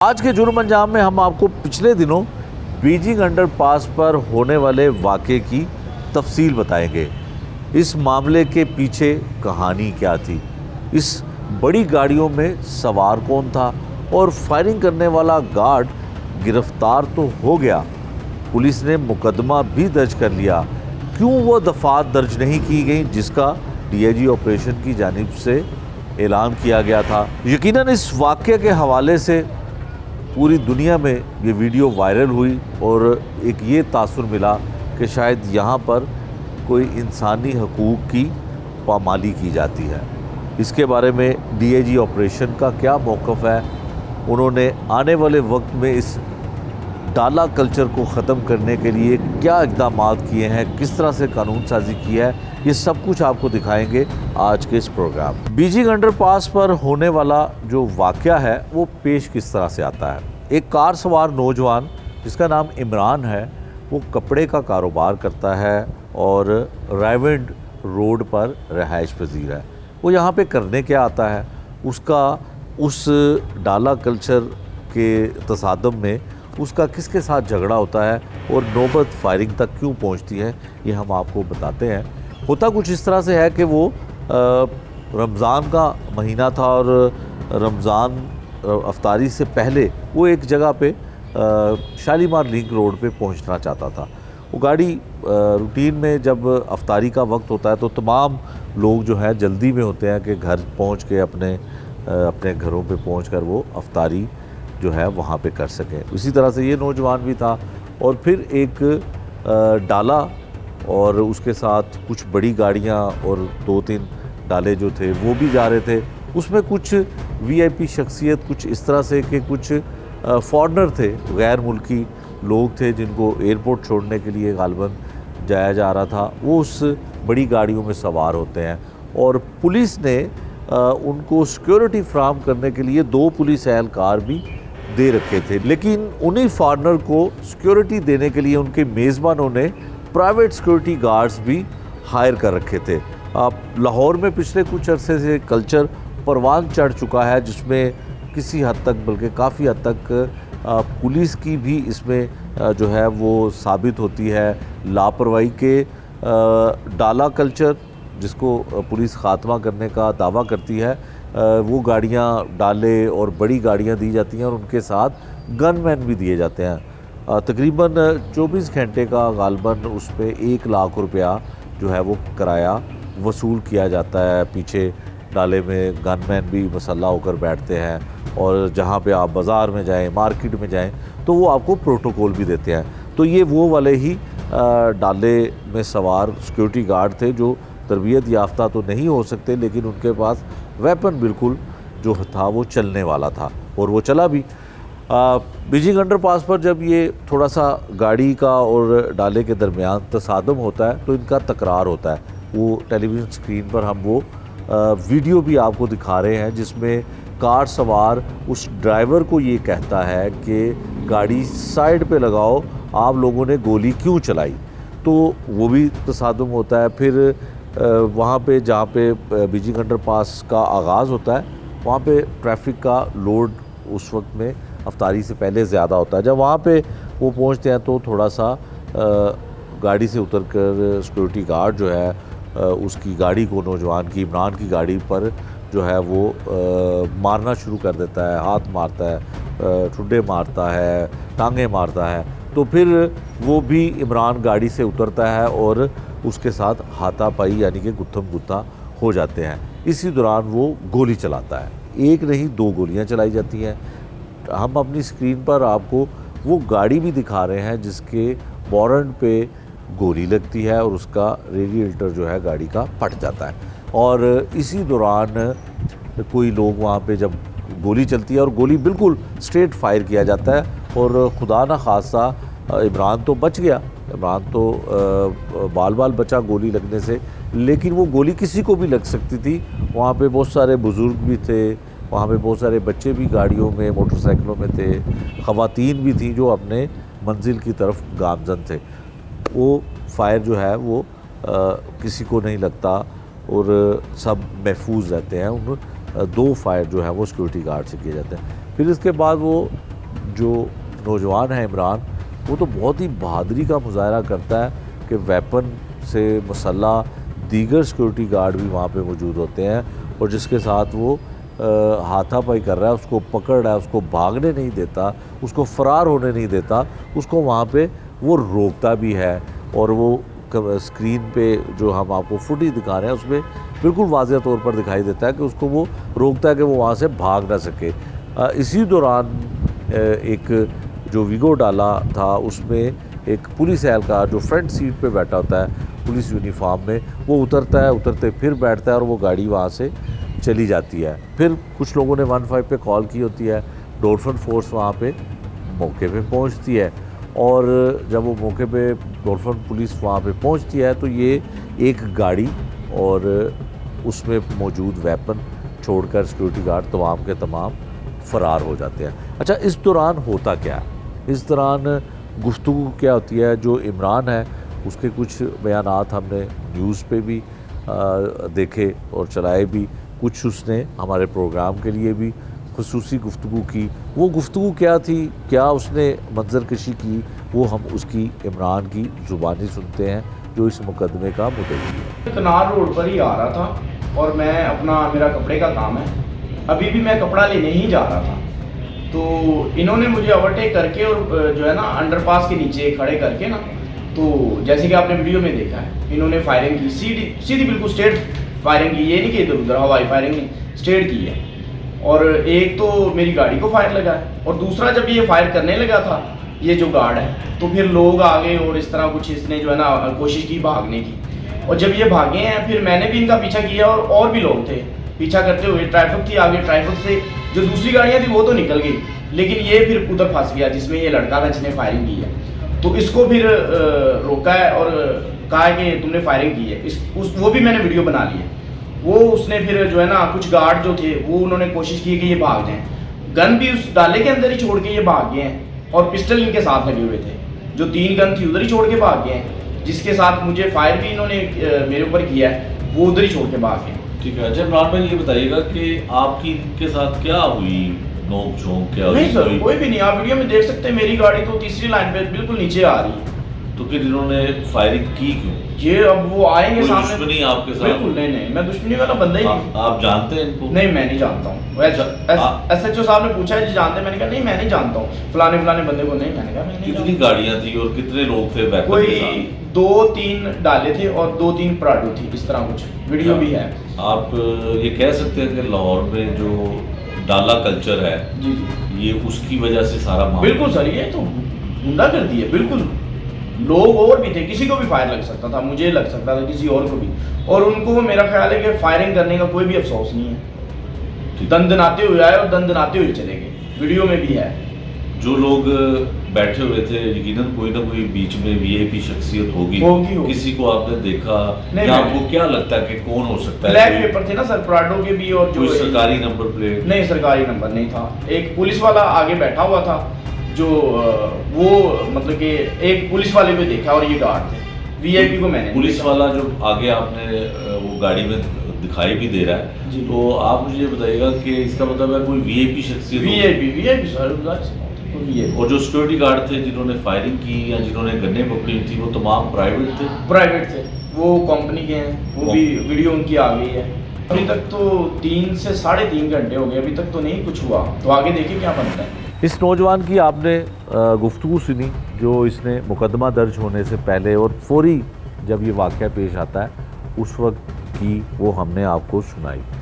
आज के जुर्म अंजाम में हम आपको पिछले दिनों बीजिंग अंडरपास पर होने वाले वाक़े की तफसील बताएंगे। इस मामले के पीछे कहानी क्या थी, इस बड़ी गाड़ियों में सवार कौन था और फायरिंग करने वाला गार्ड गिरफ्तार तो हो गया, पुलिस ने मुकदमा भी दर्ज कर लिया। क्यों वो दफ़ात दर्ज नहीं की गई जिसका डीआईजी ऑपरेशन की जानिब से ऐलान किया गया था। यकीनन इस वाक़े के हवाले से पूरी दुनिया में ये वीडियो वायरल हुई और एक ये तासुर मिला कि शायद यहाँ पर कोई इंसानी हकूक़ की पामाली की जाती है। इसके बारे में डीआईजी ऑपरेशन का क्या मौक़िफ़ है, उन्होंने आने वाले वक्त में इस डाला कल्चर को ख़त्म करने के लिए क्या इक़दामात किए हैं, किस तरह से कानून साजी की है, ये सब कुछ आपको दिखाएंगे आज के इस प्रोग्राम। बीजिंग अंडरपास पर होने वाला जो वाक़या है वो पेश किस तरह से आता है। एक कार सवार नौजवान जिसका नाम इमरान है, वो कपड़े का कारोबार करता है और रायविंड रोड पर रहायश पजीर है। वो यहाँ पे करने क्या आता है, उसका उस डाला कल्चर के तसादम में उसका किसके साथ झगड़ा होता है और नौबत फायरिंग तक क्यों पहुँचती है, ये हम आपको बताते हैं। होता कुछ इस तरह से है कि वो रमज़ान का महीना था और रमज़ान अफ्तारी से पहले वो एक जगह पे शालीमार लिंक रोड पे पहुंचना चाहता था। वो गाड़ी रूटीन में जब अफ्तारी का वक्त होता है तो तमाम लोग जो है जल्दी में होते हैं कि घर पहुंच के अपने घरों पे पहुंचकर वो अफ्तारी जो है वहाँ पे कर सकें। इसी तरह से ये नौजवान भी था और फिर एक डाला और उसके साथ कुछ बड़ी गाड़ियाँ और 2-3 डाले जो थे वो भी जा रहे थे। उसमें कुछ वीआईपी शख्सियत, कुछ इस तरह से कि कुछ फॉरेनर थे, गैर मुल्की लोग थे जिनको एयरपोर्ट छोड़ने के लिए गालिबन जाया जा रहा था, वो उस बड़ी गाड़ियों में सवार होते हैं और पुलिस ने उनको सिक्योरिटी फ्राहम करने के लिए 2 पुलिस एहलकार भी दे रखे थे। लेकिन उन्हीं फॉरेनर को सिक्योरिटी देने के लिए उनके मेज़बानों ने प्राइवेट सिक्योरिटी गार्ड्स भी हायर कर रखे थे। लाहौर में पिछले कुछ अरसे से कल्चर परवान चढ़ चुका है जिसमें किसी हद तक, बल्कि काफ़ी हद तक पुलिस की भी इसमें जो है वो साबित होती है। लापरवाही के डाला कल्चर जिसको पुलिस ख़ात्मा करने का दावा करती है, वो गाड़ियाँ, डाले और बड़ी गाड़ियाँ दी जाती हैं और उनके साथ गनमैन भी दिए जाते हैं। तकरीबन 24 घंटे का गालबन उस पर 1 लाख रुपया जो है वो किराया वसूल किया जाता है। पीछे डाले में गनमैन भी मसल्ला होकर बैठते हैं और जहाँ पे आप बाज़ार में जाएं, मार्केट में जाएं तो वो आपको प्रोटोकॉल भी देते हैं। तो ये वो वाले ही डाले में सवार सिक्योरिटी गार्ड थे जो तरबियत याफ्ता तो नहीं हो सकते, लेकिन उनके पास वेपन बिल्कुल जो था वो चलने वाला था और वो चला भी। बीजिंग अंडरपास पर जब ये थोड़ा सा गाड़ी का और डाले के दरमियान तसादम होता है तो इनका तकरार होता है। वो टेलीविज़न स्क्रीन पर हम वो वीडियो भी आपको दिखा रहे हैं जिसमें कार सवार उस ड्राइवर को ये कहता है कि गाड़ी साइड पे लगाओ, आप लोगों ने गोली क्यों चलाई। तो वो भी तसादम होता है। फिर वहाँ पे जहाँ पे बीजिंग अंडरपास का आगाज़ होता है वहाँ पे ट्रैफिक का लोड उस वक्त में अफ्तारी से पहले ज़्यादा होता है। जब वहाँ पे वो पहुँचते हैं तो थोड़ा सा गाड़ी से उतरकर सिक्योरिटी गार्ड जो है उसकी गाड़ी को, नौजवान की, इमरान की गाड़ी पर जो है वो मारना शुरू कर देता है, हाथ मारता है, ठुड्डे मारता है, टांगे मारता है। तो फिर वो भी इमरान गाड़ी से उतरता है और उसके साथ हाथापाई यानी कि गुत्थम गुत्था हो जाते हैं। इसी दौरान वो गोली चलाता है, 1 नहीं 2 गोलियां चलाई जाती हैं। हम अपनी स्क्रीन पर आपको वो गाड़ी भी दिखा रहे हैं जिसके वारंट पे गोली लगती है और उसका रेडिएटर जो है गाड़ी का फट जाता है। और इसी दौरान कोई लोग वहाँ पे जब गोली चलती है और गोली बिल्कुल स्ट्रेट फायर किया जाता है और खुदा न खासा इमरान तो बच गया, इमरान तो बाल बाल बचा गोली लगने से, लेकिन वो गोली किसी को भी लग सकती थी। वहाँ पे बहुत सारे बुज़ुर्ग भी थे, वहाँ पे बहुत सारे बच्चे भी गाड़ियों में, मोटरसाइकिलों में थे, ख़वातीन भी थी जो अपने मंजिल की तरफ गामज़न थे। वो फायर जो है वो किसी को नहीं लगता और सब महफूज रहते हैं। उन 2 फायर जो है वो सिक्योरिटी गार्ड से किए जाते हैं। फिर इसके बाद वो जो नौजवान है इमरान, वो तो बहुत ही बहादुरी का मुजाहरा करता है कि वेपन से मसल्ला दीगर सिक्योरिटी गार्ड भी वहाँ पे मौजूद होते हैं और जिसके साथ वो हाथापाई कर रहा है, उसको पकड़ रहा है, उसको भागने नहीं देता, उसको फ़रार होने नहीं देता, उसको वहाँ पे वो रोकता भी है। और वो स्क्रीन पे जो हम आपको फुटेज दिखा रहे हैं उसमें बिल्कुल वाज़ेह तौर पर दिखाई देता है कि उसको वो रोकता है कि वो वहाँ से भाग ना सके। इसी दौरान एक जो वीगो डाला था उसमें एक पुलिस एहलकार जो फ्रंट सीट पे बैठा होता है पुलिस यूनिफॉर्म में, वो उतरता है, उतरते फिर बैठता है और वो गाड़ी वहाँ से चली जाती है। फिर कुछ लोगों ने 15 पे कॉल की होती है, डॉल्फिन फोर्स वहाँ पे मौके पे पहुँचती है और जब वो मौके पे डॉल्फिन पुलिस वहाँ पे पहुँचती है तो ये एक गाड़ी और उसमें मौजूद वेपन छोड़कर सिक्योरिटी गार्ड तमाम के तमाम फ़रार हो जाते हैं। अच्छा, इस दौरान होता क्या है? इस दौरान गुफ्तगू क्या होती है? जो इमरान है उसके कुछ बयानात हमने न्यूज़ पे भी देखे और चलाए भी, कुछ उसने हमारे प्रोग्राम के लिए भी खुसूसी गुफ्तगू की। वो गुफ्तगू क्या थी, क्या उसने मंजर कशी की, वो हम उसकी इमरान की ज़ुबानी सुनते हैं जो इस मुकदमे का मुद्दई है। कनार रोड पर ही आ रहा था और मैं अपना मेरा कपड़े का काम है, अभी भी मैं कपड़ा लेने ही जा रहा था तो इन्होंने मुझे ओवरटेक करके और जो है ना अंडरपास के नीचे खड़े करके ना, तो जैसे कि आपने वीडियो में देखा है, इन्होंने फायरिंग की, सीधी सीधी बिल्कुल स्ट्रेट फायरिंग की, ये नहीं कि इधर उधर हवाई फायरिंग नहीं, स्ट्रेट की है। और एक तो मेरी गाड़ी को फायर लगा है और दूसरा जब ये फायर करने लगा था ये जो गार्ड है तो फिर लोग आ गए और इस तरह कुछ इसने जो है ना कोशिश की भागने की। और जब ये भागे हैं फिर मैंने भी इनका पीछा किया और भी लोग थे पीछा करते हुए, ट्रैफिक थी आगे, ट्रैफिक से जो दूसरी गाड़ियाँ थी वो तो निकल गई लेकिन ये फिर उधर फंस गया जिसमें ये लड़का था जिसने फायरिंग की है। तो इसको फिर रोका है और कहा है कि तुमने फायरिंग की है, वो भी मैंने वीडियो बना ली है। वो उसने फिर जो है ना कुछ गार्ड जो थे वो उन्होंने कोशिश की कि ये भाग जाएं, गन भी उस डाले के अंदर ही छोड़ के ये भाग गए हैं और पिस्टल इनके साथ लगे हुए थे, जो 3 गन थी उधर ही छोड़ के भाग गए हैं, जिसके साथ मुझे फायर भी इन्होंने मेरे ऊपर किया है वो उधर ही छोड़ के भाग गए। ठीक है। अच्छा इमरान भाई, ये बताइएगा कि आपकी इनके साथ क्या हुई, नोक झोंक क्या हुई? नहीं सर, कोई भी नहीं, आप वीडियो में देख सकते हैं, मेरी गाड़ी तो तीसरी लाइन पे बिल्कुल नीचे आ रही है। तो फिर इन्होंने फायरिंग की क्यों? ये अब वो आएंगे सामने, दुश्मनी आपके साथ? बिल्कुल नहीं, मैं दुश्मनी वाला बंदा ही नहीं। आप जानते हैं इनको? नहीं, मैं नहीं जानता हूँ। SHO साहब ने पूछा है जी जानते, मैंने कहा नहीं मैं नहीं जानता हूँ, फलाने बंदे को नहीं, मैंने कहा मैं नहीं। कितनी गाड़ियाँ थी और कितने लोग थे वेपन कोई के साथ? 2-3 डाले थे और 2-3 पराडू थी, इस तरह कुछ वीडियो भी है। आप ये कह सकते हैं कि लाहौर में जो डाला कल्चर है जी जी, ये उसकी वजह से सारा मामला? बिल्कुल सर, ये तो गुंडागर्दी है बिल्कुल। लोग और भी थे, किसी को भी फायर लग सकता था, मुझे लग सकता था, किसी और को भी, और उनको मेरा ख्याल है कि फायरिंग करने का कोई भी अफसोस नहीं है। दंदनाते हुए आए और दंदनाते हुए चले गए, वीडियो में भी है। जो लोग बैठे हुए थे यकीनन कोई ना कोई बीच में VIP शख्सियत होगी, किसी को आपने देखा? या आपको क्या लगता है कि कौन हो सकता है? ब्लैक पेपर थे ना सर, प्राडो के भी, और जो सरकारी नंबर प्लेट? नहीं, सरकारी नंबर नहीं था। एक पुलिस वाला आगे बैठा हुआ था जो वो मतलब कि एक पुलिस वाले को देखा और ये गार्ड थे, VIP को मैंने। पुलिस वाला जो आगे आपने वो गाड़ी में दिखाई भी दे रहा है, तो आप मुझे बताइएगा कि इसका मतलब है कोई VIP शख्सियत? VIP सर, और जो सिक्योरिटी गार्ड थे जिन्होंने फायरिंग की या जिन्होंने गन्ने पकड़ी थी वो तमाम प्राइवेट थे? प्राइवेट थे, वो कंपनी के हैं, वो भी वीडियो उनकी आ गई है। अभी तक तो 3 से 3.5 घंटे हो गए, अभी तक तो नहीं कुछ हुआ, तो आगे देखिए क्या बनता है। इस नौजवान की आपने गुफ्तगू सुनी जो इसने मुकदमा दर्ज होने से पहले और फौरी जब ये वाक़या पेश आता है उस वक्त की, वो हमने आपको सुनाई।